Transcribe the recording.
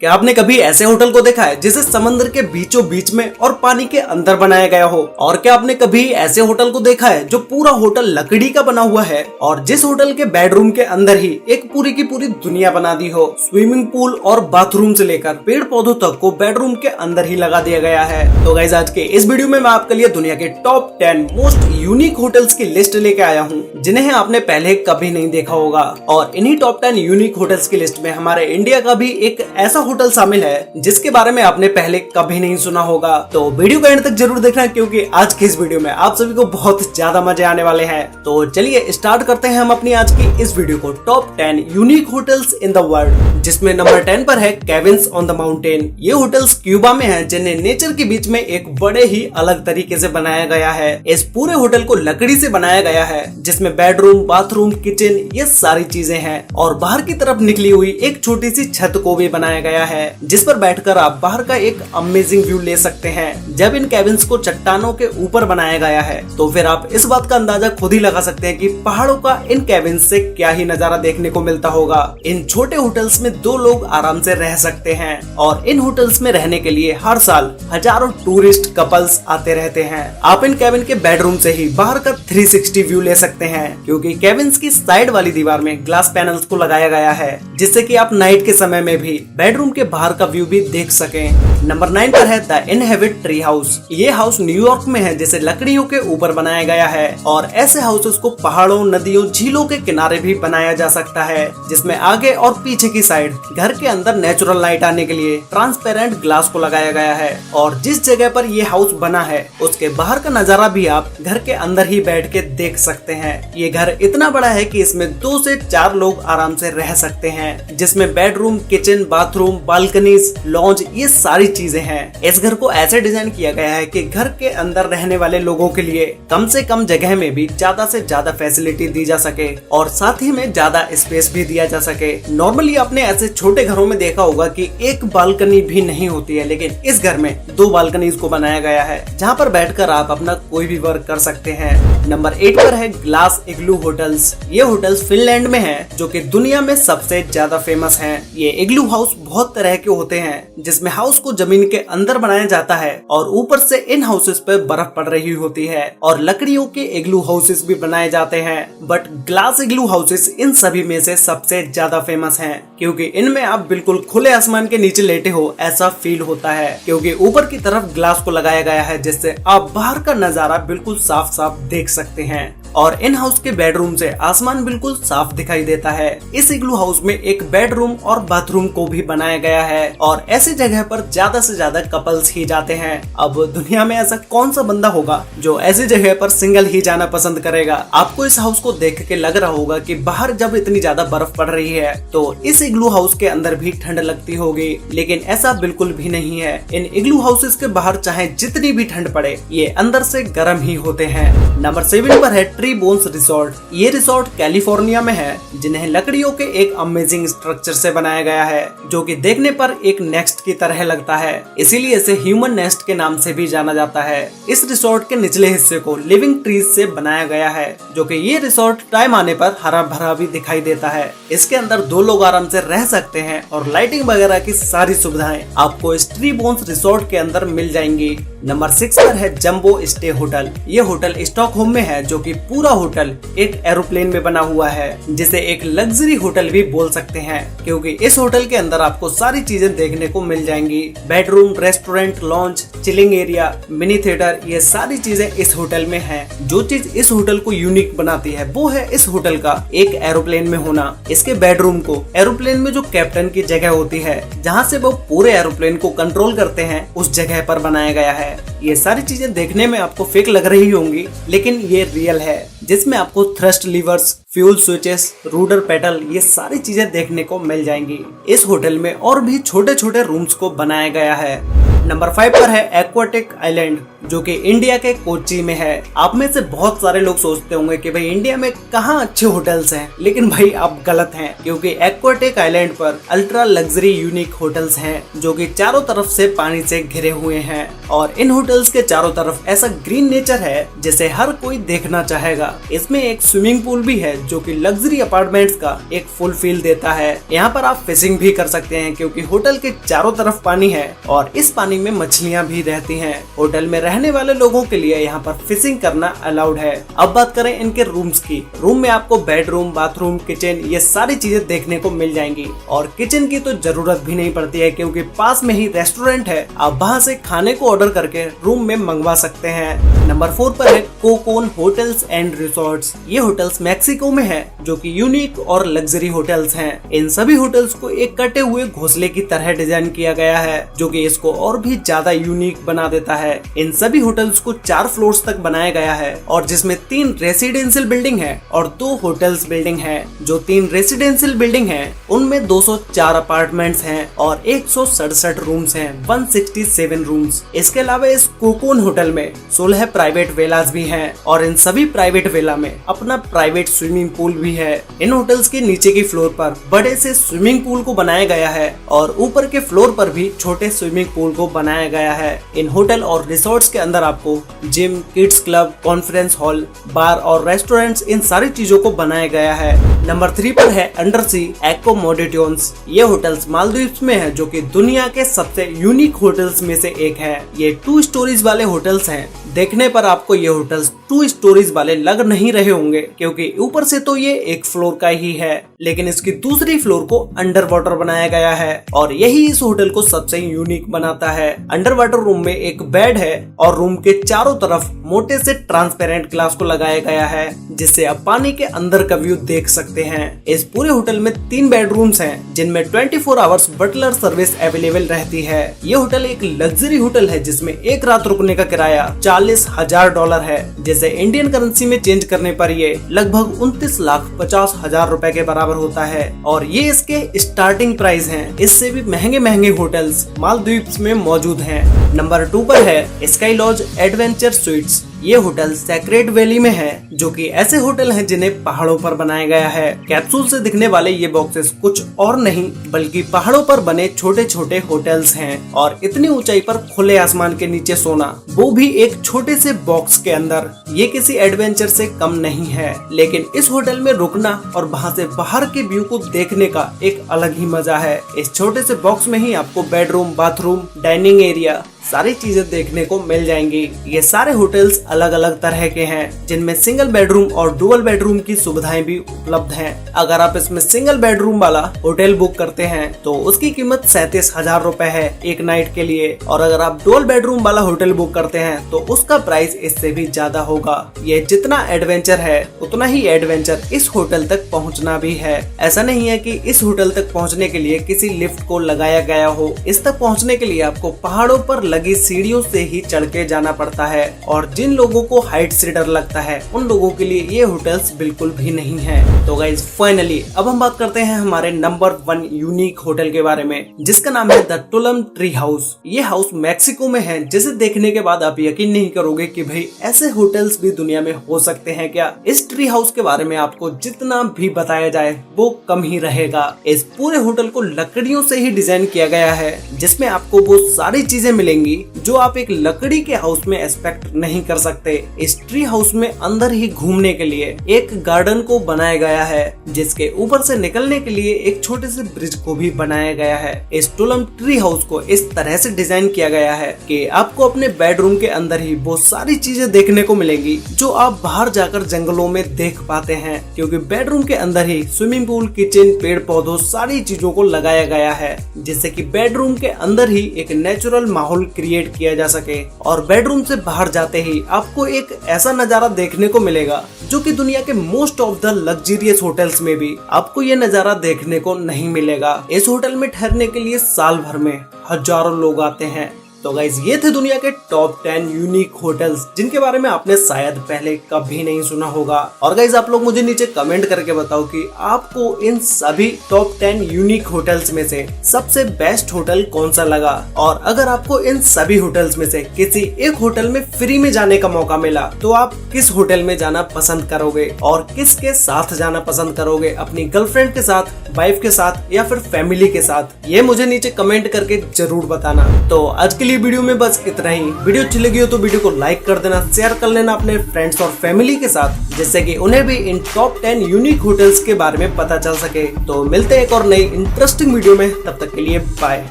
क्या आपने कभी ऐसे होटल को देखा है जिसे समंदर के बीचों बीच में और पानी के अंदर बनाया गया हो? और क्या आपने कभी ऐसे होटल को देखा है जो पूरा होटल लकड़ी का बना हुआ है और जिस होटल के बेडरूम के अंदर ही एक पूरी की पूरी दुनिया बना दी हो? स्विमिंग पूल और बाथरूम से लेकर पेड़ पौधों तक को बेडरूम के अंदर ही लगा दिया गया है। तो गाइस, आज के इस वीडियो में मैं आपके लिए दुनिया के टॉप 10 मोस्ट यूनिक होटल्स की लिस्ट लेके आया हूँ जिन्हें आपने पहले कभी नहीं देखा होगा। और इन्हीं टॉप 10 यूनिक होटल्स की लिस्ट में हमारे इंडिया का भी एक ऐसा होटल शामिल है जिसके बारे में आपने पहले कभी नहीं सुना होगा। तो वीडियो को एंड तक जरूर देखना क्योंकि आज की इस वीडियो में आप सभी को बहुत ज्यादा मजे आने वाले हैं। तो चलिए स्टार्ट करते हैं हम अपनी आज की इस वीडियो को top 10 unique hotels in the world, जिसमें नंबर 10 पर है केविन्स ऑन द माउंटेन। ये होटल्स क्यूबा में है जिन्हें नेचर के बीच में एक बड़े ही अलग तरीके से बनाया गया है। इस पूरे होटल को लकड़ी से बनाया गया है जिसमें बेडरूम, बाथरूम, किचन ये सारी चीजें हैं और बाहर की तरफ निकली हुई एक छोटी सी छत को भी बनाया गया है जिस पर बैठकर आप बाहर का एक अमेजिंग व्यू ले सकते हैं। जब इन केबिन्स को चट्टानों के ऊपर बनाया गया है तो फिर आप इस बात का अंदाजा खुद ही लगा सकते हैं कि पहाड़ों का इन केबिन्स से क्या ही नजारा देखने को मिलता होगा। इन छोटे होटल्स में 2 लोग आराम से रह सकते हैं और इन होटल्स में रहने के लिए हर साल हजारों टूरिस्ट कपल्स आते रहते हैं। आप इन केबिन के बेडरूम से ही बाहर का 360 व्यू ले सकते हैं क्योंकि केबिन्स की साइड वाली दीवार में ग्लास पैनल्स को लगाया गया है जिससे कि आप नाइट के समय में भी बेडरूम के बाहर का व्यू भी देख सकें। नंबर 9 पर है द इनहेबिट ट्री हाउस। ये हाउस न्यूयॉर्क में है जिसे लकड़ियों के ऊपर बनाया गया है और ऐसे हाउसेस को पहाड़ों, नदियों, झीलों के किनारे भी बनाया जा सकता है जिसमें आगे और पीछे की साइड घर के अंदर नेचुरल लाइट आने के लिए ट्रांसपेरेंट ग्लास को लगाया गया है। और जिस जगह पर ये हाउस बना है उसके बाहर का नजारा भी आप घर के अंदर ही बैठ के देख सकते हैं। ये घर इतना बड़ा है कि इसमें 2 से 4 लोग आराम से रह सकते हैं जिसमें bedroom, kitchen, bathroom, balconies, lounge ये सारी चीजें हैं। इस घर को ऐसे डिजाइन किया गया है कि घर के अंदर रहने वाले लोगों के लिए कम से कम जगह में भी ज्यादा से ज्यादा फैसिलिटी दी जा सके और साथ ही में ज्यादा स्पेस भी दिया जा सके। नॉर्मली आपने ऐसे छोटे घरों में देखा होगा कि एक बालकनी भी नहीं होती है, लेकिन इस घर में 2 बालकनीज को बनाया गया है जहाँ पर बैठकर आप अपना कोई भी वर्क कर सकते हैं। नंबर 8 पर है ग्लास इग्लू होटल्स। ये होटल्स फिनलैंड में है जो कि दुनिया में सबसे ज्यादा फेमस हैं। ये इग्लू हाउस बहुत तरह के होते हैं जिसमें हाउस को जमीन के अंदर बनाया जाता है और ऊपर से इन हाउसेस पे बर्फ पड़ रही होती है और लकड़ियों के इग्लू हाउसेस भी बनाए जाते हैं। बट ग्लास इग्लू हाउसेस इन सभी में से सबसे ज्यादा फेमस हैं क्योंकि इनमें आप बिल्कुल खुले आसमान के नीचे लेटे हो ऐसा फील होता है क्योंकि ऊपर की तरफ ग्लास को लगाया गया है जिससे आप बाहर का नजारा बिल्कुल साफ साफ देख सकते हैं और इन हाउस के बेडरूम से आसमान बिल्कुल साफ दिखाई देता है। इस इग्लू हाउस में एक बेडरूम और बाथरूम को भी बनाया गया है और ऐसी जगह पर ज्यादा से ज्यादा कपल्स ही जाते हैं। अब दुनिया में ऐसा कौन सा बंदा होगा जो ऐसी जगह पर सिंगल ही जाना पसंद करेगा? आपको इस हाउस को देख के लग रहा होगा कि बाहर जब इतनी ज्यादा बर्फ पड़ रही है तो इस इग्लू हाउस के अंदर भी ठंड लगती होगी, लेकिन ऐसा बिल्कुल भी नहीं है। इन इग्लू हाउसेस के बाहर चाहे जितनी भी ठंड पड़े ये अंदर से गर्म ही होते हैं। नंबर 7 पर है ट्री बोन्स रिसोर्ट। ये रिसोर्ट कैलिफोर्निया में है जिन्हें लकड़ियों के एक अमेजिंग स्ट्रक्चर से बनाया गया है जो कि देखने पर एक नेस्ट की तरह लगता है, इसीलिए इसे ह्यूमन नेस्ट के नाम से भी जाना जाता है। इस रिसोर्ट के निचले हिस्से को लिविंग ट्रीज से बनाया गया है जो कि ये रिसोर्ट टाइम आने पर हरा भरा भी दिखाई देता है। इसके अंदर 2 लोग आराम से रह सकते हैं और लाइटिंग वगैरह की सारी सुविधाएं आपको इस ट्री बोन्स रिसोर्ट के अंदर मिल जाएंगी। नंबर 6 पर है जंबो स्टे होटल। ये होटल स्टॉकहोम में है जो कि पूरा होटल एक एरोप्लेन में बना हुआ है जिसे एक लग्जरी होटल भी बोल सकते हैं क्योंकि इस होटल के अंदर आपको सारी चीजें देखने को मिल जाएंगी। Bedroom, restaurant, lounge, chilling area, mini theatre ये सारी चीजें इस होटल में हैं। जो चीज इस होटल को यूनिक बनाती है वो है इस होटल का एक एरोप्लेन में होना। इसके बेडरूम को एरोप्लेन में जो कैप्टन की जगह होती है जहाँ से वो पूरे एरोप्लेन को कंट्रोल करते हैं उस जगह पर बनाया गया है। ये सारी चीजें देखने में आपको फेक लग रही होंगी लेकिन ये रियल है जिसमें आपको thrust levers, fuel switches, rudder pedal ये सारी चीजें देखने को मिल जाएंगी। इस होटल में और भी छोटे छोटे रूम्स को बनाया गया है। नंबर 5 पर है एक्वाटिक आइलैंड, जो कि इंडिया के कोच्चि में है। आप में से बहुत सारे लोग सोचते होंगे कि भाई इंडिया में कहाँ अच्छे होटल्स हैं, लेकिन भाई आप गलत हैं, क्योंकि एक्वाटिक आइलैंड पर अल्ट्रा लग्जरी यूनिक होटल्स हैं जो कि चारों तरफ से पानी से घिरे हुए हैं। और इन होटल्स के चारों तरफ ऐसा ग्रीन नेचर है जिसे हर कोई देखना चाहेगा। इसमें एक स्विमिंग पूल भी है जो कि लग्जरी अपार्टमेंट्स का एक फुल फील देता है। यहाँ पर आप फिशिंग भी कर सकते हैं क्योंकि होटल के चारों तरफ पानी है और इस पानी में मछलियाँ भी रहती हैं। होटल में रहने वाले लोगों के लिए यहाँ पर फिशिंग करना अलाउड है। अब बात करें इनके रूम्स की। रूम में आपको बेडरूम, बाथरूम, किचन ये सारी चीजें देखने को मिल जाएंगी। और किचन की तो जरूरत भी नहीं पड़ती है क्योंकि पास में ही रेस्टोरेंट है, आप वहाँ से खाने को ऑर्डर करके रूम में मंगवा सकते हैं। नंबर 4 पर है कोकोन होटल्स एंड रिसोर्ट्स। ये होटल्स मैक्सिको में है जो कि यूनिक और लग्जरी होटल्स हैं। इन सभी होटल्स को एक कटे हुए घोंसले की तरह डिजाइन किया गया है जो कि इसको और भी ज्यादा यूनिक बना देता है। इन सभी होटल्स को 4 फ्लोर्स तक बनाया गया है और जिसमें 3 रेसिडेंशियल बिल्डिंग है और 2 होटल्स बिल्डिंग है। जो 3 रेसिडेंशियल बिल्डिंग है उनमें 204 अपार्टमेंट्स हैं और 167 रूम्स हैं, 167 रूम्स। इसके अलावा इस कोकोन होटल में 16 प्राइवेट विलास भी हैं और इन सभी प्राइवेट विला में अपना प्राइवेट स्विमिंग पूल भी है। इन होटल्स के नीचे की फ्लोर पर बड़े से स्विमिंग पूल को बनाया गया है और ऊपर के फ्लोर पर भी छोटे स्विमिंग पूल को बनाया गया है। इन होटल और रिसोर्ट्स के अंदर आपको gym, kids club, conference hall, bar और रेस्टोरेंट्स इन सारी चीजों को बनाया गया है। नंबर 3 पर है अंडर सी एकोमोडेशंस। ये होटल्स मालदीव्स में है जो कि दुनिया के सबसे यूनिक होटल्स में से एक है। ये 2 स्टोरीज वाले होटल्स हैं। देखने पर आपको ये होटल्स 2 स्टोरीज वाले लग नहीं रहे होंगे क्योंकि ऊपर से तो ये 1 फ्लोर का ही है, लेकिन इसकी दूसरी फ्लोर को अंडर वाटर बनाया गया है और यही इस होटल को सबसे यूनिक बनाता है। अंडर वाटर रूम में एक बेड है और रूम के चारों तरफ मोटे से ट्रांसपेरेंट ग्लास को लगाया गया है जिससे आप पानी के अंदर का व्यू देख सकते हैं। इस पूरे होटल में 3 बेडरूम्स हैं जिनमें 24 आवर्स बटलर सर्विस अवेलेबल रहती है। ये होटल एक लग्जरी होटल है जिसमें एक रात रुकने का किराया $40,000 है, जिसे इंडियन करेंसी में चेंज करने पर ये लगभग 29,50,000 रुपए के बराबर होता है और ये इसके स्टार्टिंग प्राइस हैं। इससे भी महंगे महंगे होटल्स मालदीव्स में मौजूद हैं। नंबर 2 पर है स्काई लॉज एडवेंचर स्वीट्स। ये होटल सेक्रेड वैली में है जो कि ऐसे होटल हैं जिन्हें पहाड़ों पर बनाया गया है। कैप्सूल से दिखने वाले ये बॉक्सेस कुछ और नहीं बल्कि पहाड़ों पर बने छोटे छोटे होटल्स हैं और इतनी ऊंचाई पर खुले आसमान के नीचे सोना, वो भी एक छोटे से बॉक्स के अंदर, ये किसी एडवेंचर से कम नहीं है। लेकिन इस होटल में रुकना और वहाँ से बाहर के व्यू को देखने का एक अलग ही मजा है। इस छोटे से बॉक्स में ही आपको बेडरूम, बाथरूम, डाइनिंग एरिया सारी चीजें देखने को मिल जाएंगी। ये सारे होटल्स अलग अलग तरह के हैं जिनमें सिंगल बेडरूम और डुअल बेडरूम की सुविधाएं भी उपलब्ध हैं। अगर आप इसमें सिंगल बेडरूम वाला होटल बुक करते हैं तो उसकी कीमत 37,000 रुपए है एक नाइट के लिए, और अगर आप डुअल बेडरूम वाला होटल बुक करते हैं तो उसका प्राइस इससे भी ज्यादा होगा। ये जितना एडवेंचर है उतना ही एडवेंचर इस होटल तक पहुँचना भी है। ऐसा नहीं है कि इस होटल तक पहुँचने के लिए किसी लिफ्ट को लगाया गया हो। इस तक पहुँचने के लिए आपको पहाड़ों पर लगी सीढ़ियों से ही चढ़ के जाना पड़ता है और जिन लोगों को हाइट से डर लगता है उन लोगों के लिए ये होटल्स बिल्कुल भी नहीं है। तो गाइज फाइनली अब हम बात करते हैं हमारे नंबर 1 यूनिक होटल के बारे में जिसका नाम है द टुलम ट्री हाउस। ये हाउस मैक्सिको में है जिसे देखने के बाद आप यकीन नहीं करोगे कि भाई ऐसे होटल्स भी दुनिया में हो सकते हैं क्या। इस ट्री हाउस के बारे में आपको जितना भी बताया जाए वो कम ही रहेगा। इस पूरे होटल को लकड़ियों से ही डिजाइन किया गया है जिसमें आपको वो सारी चीजें मिलेंगी जो आप एक लकड़ी के हाउस में एक्सपेक्ट नहीं कर सकते। इस ट्री हाउस में अंदर ही घूमने के लिए एक गार्डन को बनाया गया है जिसके ऊपर से निकलने के लिए एक छोटे से ब्रिज को भी बनाया गया है। इस टुलम ट्री हाउस को इस तरह से डिजाइन किया गया है कि आपको अपने बेडरूम के अंदर ही वो सारी चीजें देखने को मिलेंगी जो आप बाहर जाकर जंगलों में देख पाते हैं, क्योंकि बेडरूम के अंदर ही स्विमिंग पूल, किचन, पेड़ पौधों सारी चीजों को लगाया गया है जिससे कि बेडरूम के अंदर ही एक नेचुरल माहौल क्रिएट किया जा सके। और बेडरूम से बाहर जाते ही आपको एक ऐसा नजारा देखने को मिलेगा जो कि दुनिया के most of the luxurious hotels में भी आपको ये नजारा देखने को नहीं मिलेगा। इस होटल में ठहरने के लिए साल भर में हजारों लोग आते हैं। तो गाइस ये थे दुनिया के टॉप 10 यूनिक होटल्स जिनके बारे में आपने शायद पहले कभी नहीं सुना होगा। और गाइस आप लोग मुझे नीचे कमेंट करके बताओ कि आपको इन सभी टॉप 10 यूनिक होटल्स में से सबसे बेस्ट होटल कौन सा लगा। और अगर आपको इन सभी होटल्स में से किसी एक होटल में फ्री में जाने का मौका मिला तो आप किस होटल में जाना पसंद करोगे और किसके साथ जाना पसंद करोगे, अपनी गर्लफ्रेंड के साथ, वाइफ के साथ या फिर फैमिली के साथ, ये मुझे नीचे कमेंट करके जरूर बताना। तो आज के लिए वीडियो में बस इतना ही। वीडियो अच्छी लगी हो तो वीडियो को लाइक कर देना, शेयर कर लेना अपने फ्रेंड्स और फैमिली के साथ, जिससे कि उन्हें भी इन टॉप 10 यूनिक होटल्स के बारे में पता चल सके। तो मिलते हैं एक और नई इंटरेस्टिंग वीडियो में, तब तक के लिए बाय।